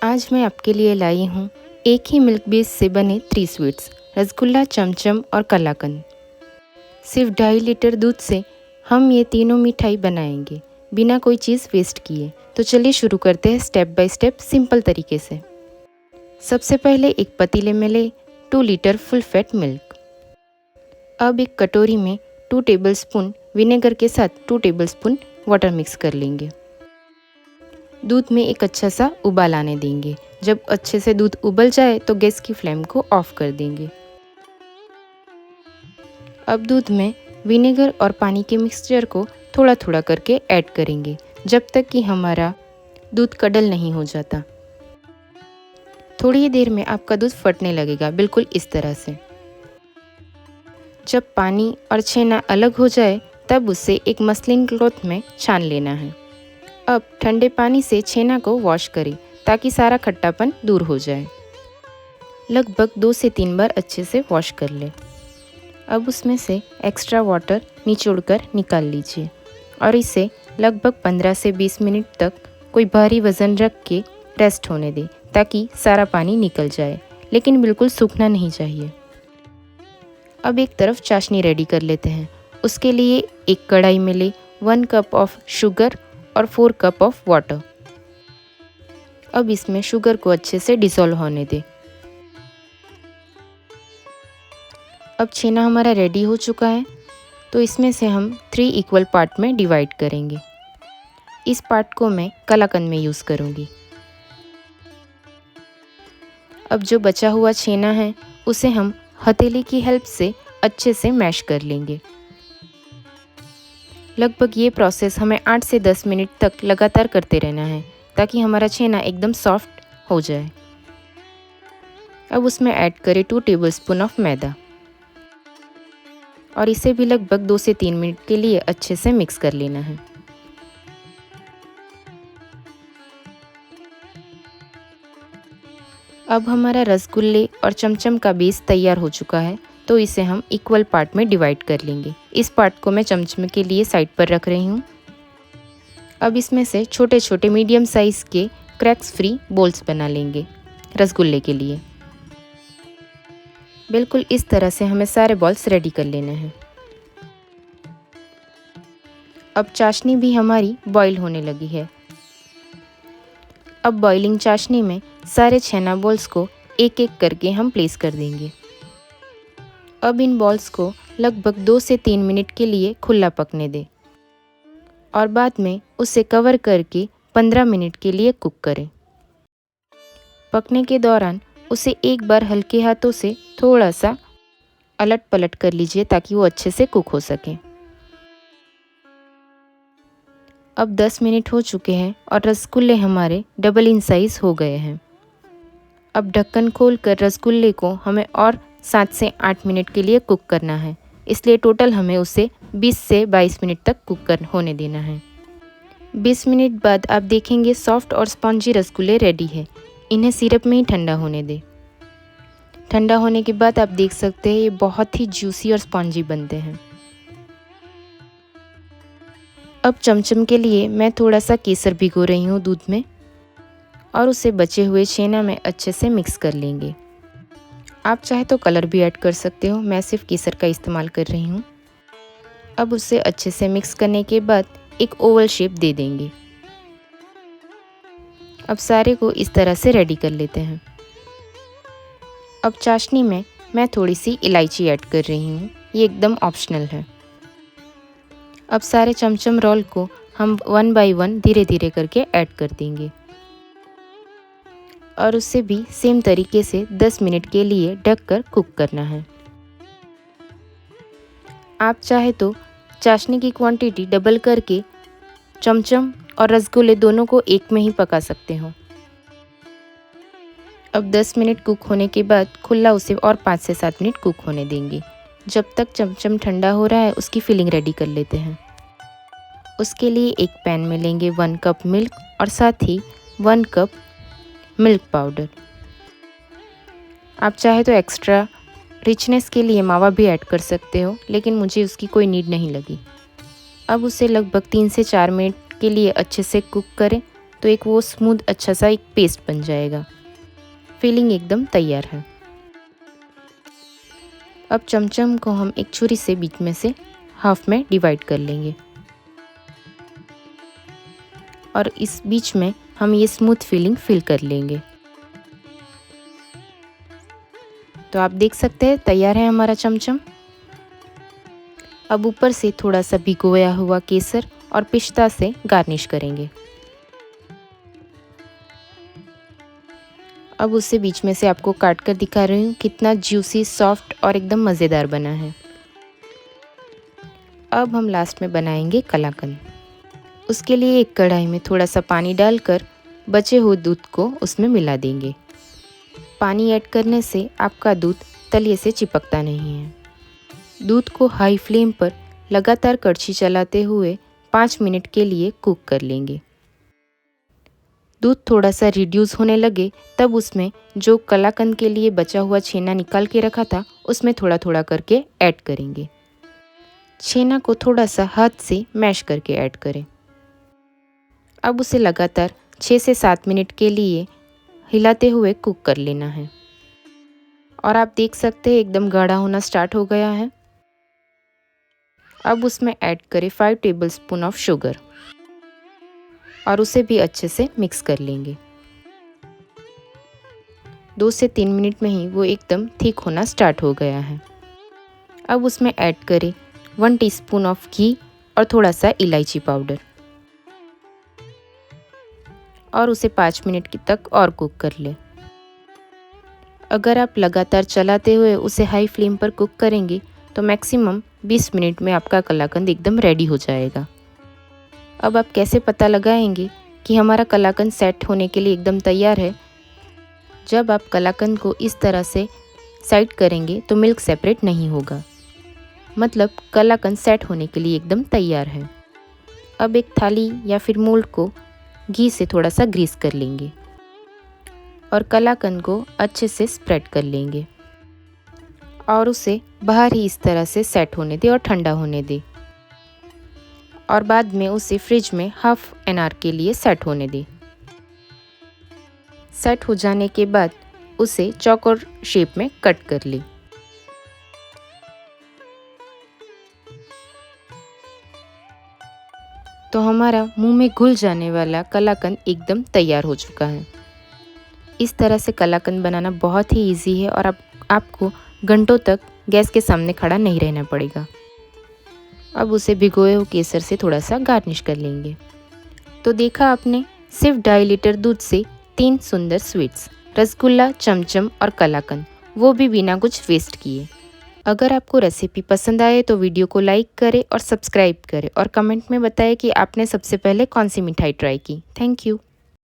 आज मैं आपके लिए लाई हूँ एक ही मिल्क बेस से बने 3 स्वीट्स, रसगुल्ला, चमचम और कलाकंद। सिर्फ 2.5 लीटर दूध से हम ये तीनों मिठाई बनाएंगे बिना कोई चीज़ वेस्ट किए। तो चलिए शुरू करते हैं स्टेप बाय स्टेप सिंपल तरीके से। सबसे पहले एक पतीले में ले 2 लीटर फुल फैट मिल्क। अब एक कटोरी में 2 टेबलस्पून विनेगर के साथ 2 टेबलस्पून वाटर मिक्स कर लेंगे। दूध में एक अच्छा सा उबाल आने देंगे। जब अच्छे से दूध उबल जाए तो गैस की फ्लेम को ऑफ कर देंगे। अब दूध में विनेगर और पानी के मिक्सचर को थोड़ा थोड़ा करके ऐड करेंगे जब तक कि हमारा दूध कडल नहीं हो जाता। थोड़ी ही देर में आपका दूध फटने लगेगा, बिल्कुल इस तरह से। जब पानी और छेना अलग हो जाए तब उसे एक मसलिन क्लॉथ में छान लेना है। अब ठंडे पानी से छेना को वॉश करें ताकि सारा खट्टापन दूर हो जाए। लगभग 2 से 3 बार अच्छे से वॉश कर लें। अब उसमें से एक्स्ट्रा वाटर निचोड़कर निकाल लीजिए और इसे लगभग 15 से 20 मिनट तक कोई भारी वज़न रख के रेस्ट होने दें ताकि सारा पानी निकल जाए, लेकिन बिल्कुल सूखना नहीं चाहिए। अब एक तरफ चाशनी रेडी कर लेते हैं। उसके लिए एक कढ़ाई में ले 1 कप ऑफ शुगर और 4 कप ऑफ वाटर। अब इसमें शुगर को अच्छे से डिसॉल्व होने दें। अब छेना हमारा रेडी हो चुका है, तो इसमें से हम 3 इक्वल पार्ट में डिवाइड करेंगे। इस पार्ट को मैं कलाकंद में यूज़ करूँगी। अब जो बचा हुआ छेना है उसे हम हथेली की हेल्प से अच्छे से मैश कर लेंगे। लगभग ये प्रोसेस हमें 8 से 10 मिनट तक लगातार करते रहना है ताकि हमारा छेना एकदम सॉफ्ट हो जाए। अब उसमें ऐड करें 2 टेबलस्पून ऑफ मैदा और इसे भी लगभग 2 से 3 मिनट के लिए अच्छे से मिक्स कर लेना है। अब हमारा रसगुल्ले और चमचम का बेस तैयार हो चुका है, तो इसे हम इक्वल पार्ट में डिवाइड कर लेंगे। इस पार्ट को मैं चमचम के लिए साइड पर रख रही हूँ। अब इसमें से छोटे छोटे मीडियम साइज़ के क्रैक्स फ्री बॉल्स बना लेंगे रसगुल्ले के लिए। बिल्कुल इस तरह से हमें सारे बॉल्स रेडी कर लेने हैं। अब चाशनी भी हमारी बॉईल होने लगी है। अब बॉइलिंग चाशनी में सारे छेना बॉल्स को एक एक करके हम प्लेस कर देंगे। अब इन बॉल्स को लगभग 2 से 3 मिनट के लिए खुला पकने दें और बाद में उसे कवर करके 15 मिनट के लिए कुक करें। पकने के दौरान उसे एक बार हल्के हाथों से थोड़ा सा अलट पलट कर लीजिए ताकि वो अच्छे से कुक हो सके। अब 10 मिनट हो चुके हैं और रसगुल्ले हमारे डबल इन साइज़ हो गए हैं। अब ढक्कन खोलकर रसगुल्ले को हमें और 7 से 8 मिनट के लिए कुक करना है, इसलिए टोटल हमें उसे 20 से 22 मिनट तक होने देना है। 20 मिनट बाद आप देखेंगे सॉफ्ट और स्पॉन्जी रसगुल्ले रेडी है। इन्हें सिरप में ही ठंडा होने दें। ठंडा होने के बाद आप देख सकते हैं ये बहुत ही जूसी और स्पॉन्जी बनते हैं। अब चमचम के लिए मैं थोड़ा सा केसर भिगो रही हूँ दूध में और उसे बचे हुए छेना में अच्छे से मिक्स कर लेंगे। आप चाहे तो कलर भी ऐड कर सकते हो, मैं सिर्फ केसर का इस्तेमाल कर रही हूँ। अब उसे अच्छे से मिक्स करने के बाद एक ओवल शेप दे देंगे। अब सारे को इस तरह से रेडी कर लेते हैं। अब चाशनी में मैं थोड़ी सी इलायची ऐड कर रही हूँ, ये एकदम ऑप्शनल है। अब सारे चमचम रोल को हम 1 बाय 1 धीरे धीरे करके ऐड कर देंगे और उसे भी सेम तरीके से 10 मिनट के लिए ढक कर कुक करना है। आप चाहे तो चाशनी की क्वांटिटी डबल करके चमचम और रसगुल्ले दोनों को एक में ही पका सकते हो। अब 10 मिनट कुक होने के बाद खुला उसे और 5 से 7 मिनट कुक होने देंगे। जब तक चमचम ठंडा हो रहा है उसकी फिलिंग रेडी कर लेते हैं। उसके लिए एक पैन में लेंगे 1 कप मिल्क और साथ ही 1 कप मिल्क पाउडर। आप चाहे तो एक्स्ट्रा रिचनेस के लिए मावा भी ऐड कर सकते हो, लेकिन मुझे उसकी कोई नीड नहीं लगी। अब उसे लगभग 3 से 4 मिनट के लिए अच्छे से कुक करें तो एक वो स्मूथ अच्छा सा एक पेस्ट बन जाएगा। फिलिंग एकदम तैयार है। अब चमचम को हम एक छुरी से बीच में से हाफ में डिवाइड कर लेंगे और इस बीच में हम ये स्मूथ फिलिंग फिल कर लेंगे। तो आप देख सकते हैं तैयार है हमारा चमचम। अब ऊपर से थोड़ा सा भिगोया हुआ केसर और पिस्ता से गार्निश करेंगे। अब उसे बीच में से आपको काट कर दिखा रही हूँ कितना जूसी, सॉफ्ट और एकदम मज़ेदार बना है। अब हम लास्ट में बनाएंगे कलाकंद। उसके लिए एक कढ़ाई में थोड़ा सा पानी डालकर बचे हुए दूध को उसमें मिला देंगे। पानी ऐड करने से आपका दूध तलिए से चिपकता नहीं है। दूध को हाई फ्लेम पर लगातार कड़छी चलाते हुए 5 मिनट के लिए कुक कर लेंगे। दूध थोड़ा सा रिड्यूस होने लगे तब उसमें जो कलाकंद के लिए बचा हुआ छेना निकाल के रखा था उसमें थोड़ा थोड़ा करके ऐड करेंगे। छेना को थोड़ा सा हाथ से मैश करके ऐड करें। अब उसे लगातार 6 से 7 मिनट के लिए हिलाते हुए कुक कर लेना है। और आप देख सकते हैं एकदम गाढ़ा होना स्टार्ट हो गया है। अब उसमें ऐड करें 5 टेबलस्पून ऑफ शुगर और उसे भी अच्छे से मिक्स कर लेंगे। 2 से 3 मिनट में ही वो एकदम थिक होना स्टार्ट हो गया है। अब उसमें ऐड करें 1 टीस्पून ऑफ घी और थोड़ा सा इलायची पाउडर और उसे 5 मिनट तक और कुक कर लें। अगर आप लगातार चलाते हुए उसे हाई फ्लेम पर कुक करेंगे तो मैक्सिमम 20 मिनट में आपका कलाकंद एकदम रेडी हो जाएगा। अब आप कैसे पता लगाएंगे कि हमारा कलाकंद सेट होने के लिए एकदम तैयार है? जब आप कलाकंद को इस तरह से साइड करेंगे तो मिल्क सेपरेट नहीं होगा, मतलब कलाकंद सेट होने के लिए एकदम तैयार है। अब एक थाली या फिर मोल्ड को घी से थोड़ा सा ग्रीस कर लेंगे और कलाकंद को अच्छे से स्प्रेड कर लेंगे और उसे बाहर ही इस तरह से सेट होने दें और ठंडा होने दें और बाद में उसे फ्रिज में हाफ एन आवर के लिए सेट होने दें। सेट हो जाने के बाद उसे चौकोर शेप में कट कर लें। तो हमारा मुंह में घुल जाने वाला कलाकंद एकदम तैयार हो चुका है। इस तरह से कलाकंद बनाना बहुत ही इजी है और आपको घंटों तक गैस के सामने खड़ा नहीं रहना पड़ेगा। अब उसे भिगोए हुए केसर से थोड़ा सा गार्निश कर लेंगे। तो देखा आपने, सिर्फ 2.5 लीटर दूध से 3 सुंदर स्वीट्स, रसगुल्ला, चमचम और कलाकंद, वो भी बिना कुछ वेस्ट किए। अगर आपको रेसिपी पसंद आए तो वीडियो को लाइक करें और सब्सक्राइब करें और कमेंट में बताएं कि आपने सबसे पहले कौन सी मिठाई ट्राई की। Thank you.